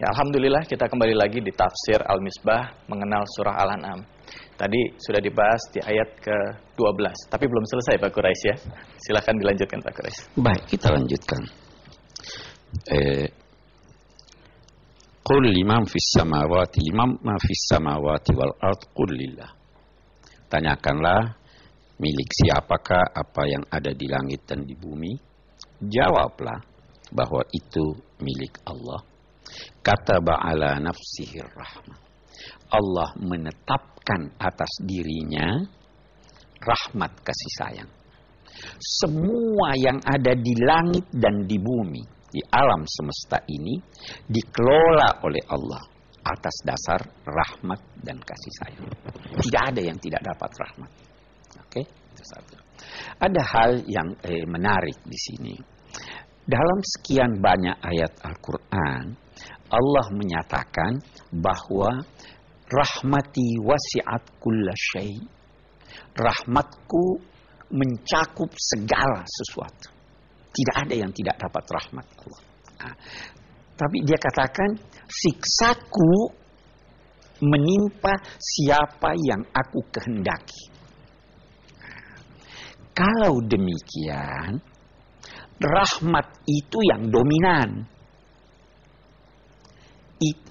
Ya, Alhamdulillah kita kembali lagi di Tafsir Al-Misbah mengenal surah Al-An'am. Tadi sudah dibahas di ayat ke-12, tapi belum selesai Pak Quraisy ya. Silakan dilanjutkan Pak Quraisy. Baik, kita lanjutkan. Qul liman fis samawati wal ard qul lillah. Tanyakanlah, milik siapakah apa yang ada di langit dan di bumi? Jawablah bahwa itu milik Allah. Kataba ala nafsihir rahmah. Allah menetapkan atas dirinya rahmat kasih sayang. Semua yang ada di langit dan di bumi, di alam semesta ini dikelola oleh Allah atas dasar rahmat dan kasih sayang. Tidak ada yang tidak dapat rahmat. Oke, itu satu. Ada hal yang menarik di sini. Dalam sekian banyak ayat Al-Quran, Allah menyatakan bahwa rahmati wasi'at kulla syai'. Rahmatku mencakup segala sesuatu. Tidak ada yang tidak dapat rahmat Allah. Nah, tapi dia katakan, siksaku menimpa siapa yang aku kehendaki. Kalau demikian, rahmat itu yang dominan.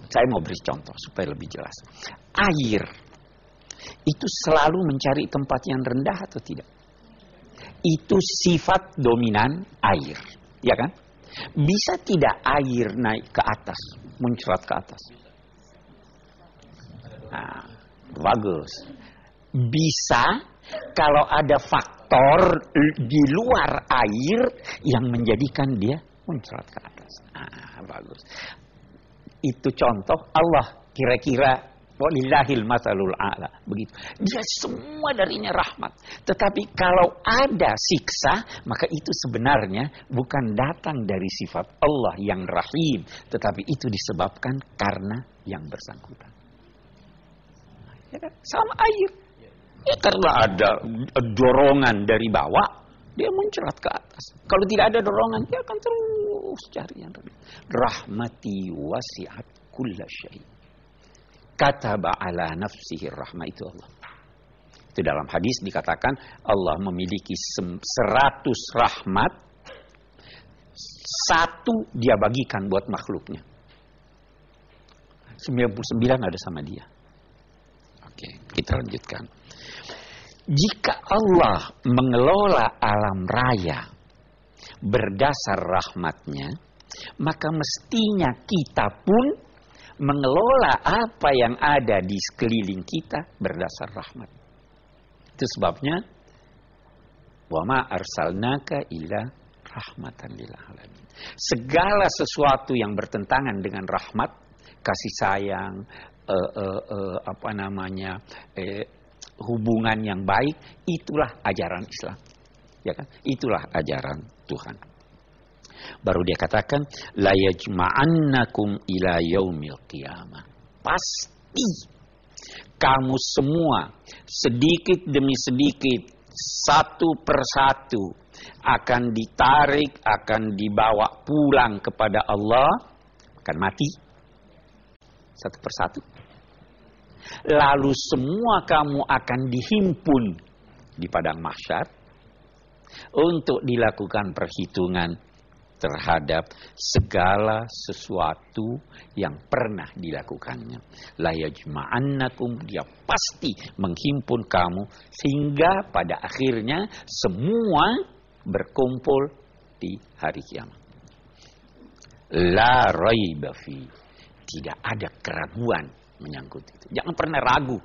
Saya mau beri contoh supaya lebih jelas. Air itu selalu mencari tempat yang rendah atau tidak? Itu sifat dominan air, ya kan? Bisa tidak air naik ke atas, muncrat ke atas? Nah, bagus. Bisa kalau ada faktor di luar air yang menjadikan dia muncrat ke atas. Nah, bagus. Itu contoh Allah, kira-kira walillahil matsalul a'la, begitu. Dia semua darinya rahmat. Tetapi kalau ada siksa, maka itu sebenarnya bukan datang dari sifat Allah yang rahim, tetapi itu disebabkan karena yang bersangkutan. Ya kan? Sama air. Ya karena ada dorongan dari bawah, dia muncrat ke atas. Kalau tidak ada dorongan, dia akan terus cari yang rendah. Rahmati wasi'at kulla syai'. Kataba ala nafsihir rahmah, itu Allah. Itu dalam hadis dikatakan Allah memiliki 100 rahmat, 1 dia bagikan buat makhluknya. 99 ada sama dia. Oke, kita lanjutkan. Jika Allah mengelola alam raya berdasar rahmatnya, maka mestinya kita pun mengelola apa yang ada di sekeliling kita berdasar rahmat. Itu sebabnya wa ma arsalnaka illa rahmatan lil alamin. Segala sesuatu yang bertentangan dengan rahmat, kasih sayang, hubungan yang baik, itulah ajaran Islam. Ya kan? Itulah ajaran Tuhan. Baru dia katakan la yajma'annakum ila yaumil qiyamah. Pasti kamu semua sedikit demi sedikit, satu persatu akan ditarik, akan dibawa pulang kepada Allah, akan mati satu persatu. Lalu semua kamu akan dihimpun di padang mahsyar untuk dilakukan perhitungan terhadap segala sesuatu yang pernah dilakukannya. La yajma'annakum, dia pasti menghimpun kamu sehingga pada akhirnya semua berkumpul di hari kiamat. La raiba fi, tidak ada keraguan menyangkut itu. Jangan pernah ragu.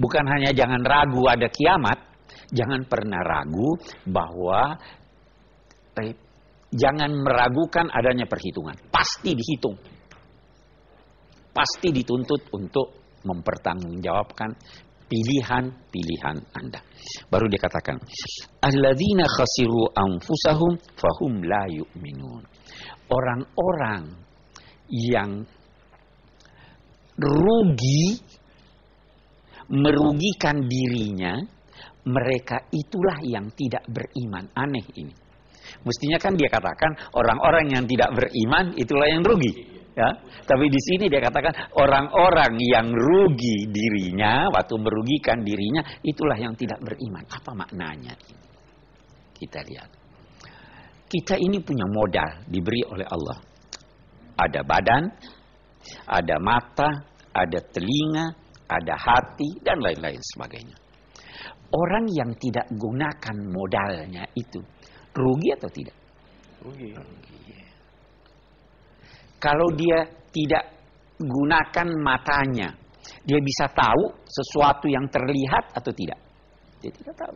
Bukan hanya jangan ragu ada kiamat, jangan pernah ragu bahwa jangan meragukan adanya perhitungan. Pasti dihitung. Pasti dituntut untuk mempertanggungjawabkan pilihan-pilihan Anda. Baru dia katakan, alladzina khasiru anfusahum fahum la yu'minun. Orang-orang yang rugi, merugikan dirinya, mereka itulah yang tidak beriman. Aneh ini. Mestinya kan dia katakan orang-orang yang tidak beriman itulah yang rugi. Ya, tapi di sini dia katakan orang-orang yang rugi dirinya, waktu merugikan dirinya, itulah yang tidak beriman. Apa maknanya? Kita lihat. Kita ini punya modal diberi oleh Allah. Ada badan, ada mata, ada telinga, ada hati, dan lain-lain sebagainya. Orang yang tidak gunakan modalnya itu, rugi atau tidak? Rugi. Kalau dia tidak gunakan matanya, dia bisa tahu sesuatu yang terlihat atau tidak? Dia tidak tahu.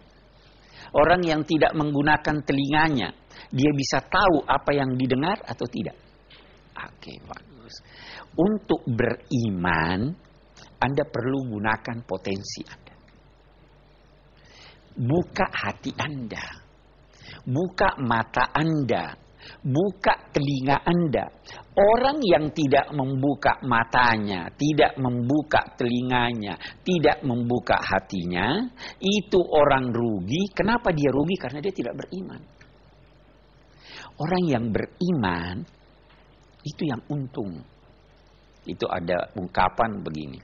Orang yang tidak menggunakan telinganya, dia bisa tahu apa yang didengar atau tidak? Oke, bagus. Untuk beriman, Anda perlu gunakan potensi Anda. Buka hati Anda. Buka mata Anda. Buka telinga Anda. Orang yang tidak membuka matanya, tidak membuka telinganya, tidak membuka hatinya, itu orang rugi. Kenapa dia rugi? Karena dia tidak beriman. Orang yang beriman, itu yang untung. Itu ada ungkapan begini.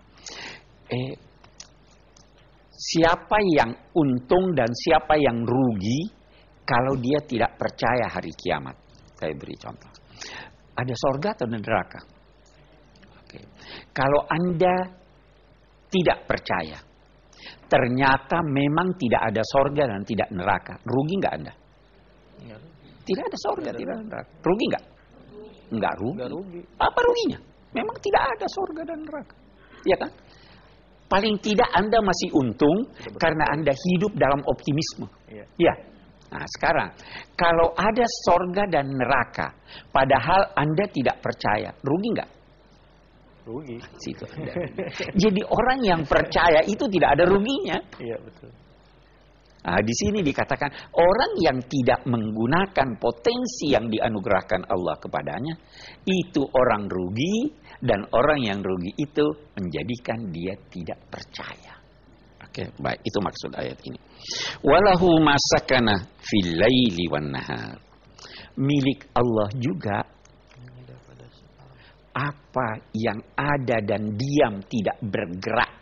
Siapa yang untung dan siapa yang rugi kalau dia tidak percaya hari kiamat? Saya beri contoh. Ada sorga atau neraka? Oke. Kalau Anda tidak percaya, ternyata memang tidak ada sorga dan tidak neraka, rugi nggak Anda? Tidak ada sorga, tidak ada neraka. Rugi nggak? Nggak rugi. Apa ruginya? Memang tidak ada sorga dan neraka. Ya kan? Paling tidak Anda masih untung karena Anda hidup dalam optimisme. Ya. Nah sekarang, kalau ada sorga dan neraka, padahal Anda tidak percaya, rugi nggak? Rugi. Situ Anda. Jadi orang yang percaya itu tidak ada ruginya. Iya betul. Nah, di sini dikatakan orang yang tidak menggunakan potensi yang dianugerahkan Allah kepadanya, itu orang rugi, dan orang yang rugi itu menjadikan dia tidak percaya. Oke, baik, itu maksud ayat ini. Walahu masakana fil laili wan nahar. Milik Allah juga apa yang ada dan diam tidak bergerak